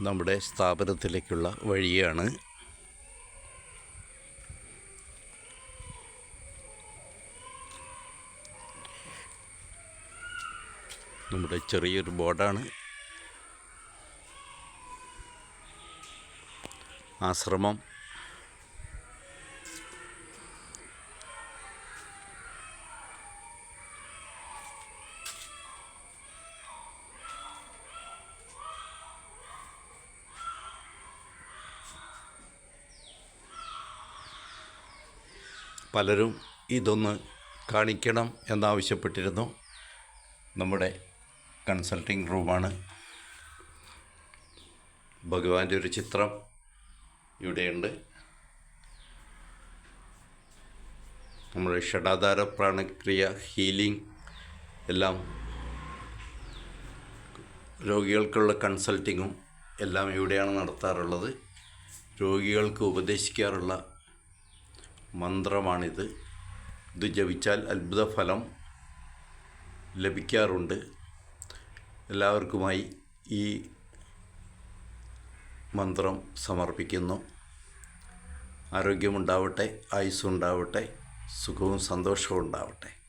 നമ്മുടെ സ്ഥാപനത്തിലേക്കുള്ള വഴിയാണ്. നമ്മുടെ ചെറിയൊരു ബോർഡാണ്. ആശ്രമം പലരും ഇതൊന്ന് കാണിക്കണം എന്നാവശ്യപ്പെട്ടിരുന്നു. നമ്മുടെ കൺസൾട്ടിംഗ് റൂമാണ്. ഭഗവാന്റെ ഒരു ചിത്രം ഇവിടെയുണ്ട്. നമ്മുടെ ഷഡാധാര പ്രാണക്രിയ, ഹീലിംഗ് എല്ലാം, രോഗികൾക്കുള്ള കൺസൾട്ടിങ്ങും എല്ലാം ഇവിടെയാണ് നടത്താറുള്ളത്. രോഗികൾക്ക് ഉപദേശിക്കാറുള്ള മന്ത്രമാണിത്. ഇത് ജപിച്ചാൽ അത്ഭുത ഫലം ലഭിക്കാറുണ്ട്. എല്ലാവർക്കുമായി ഈ മന്ത്രം സമർപ്പിക്കുന്നു. ആരോഗ്യമുണ്ടാവട്ടെ, ആയുസ്സുണ്ടാവട്ടെ, സുഖവും സന്തോഷവും ഉണ്ടാവട്ടെ.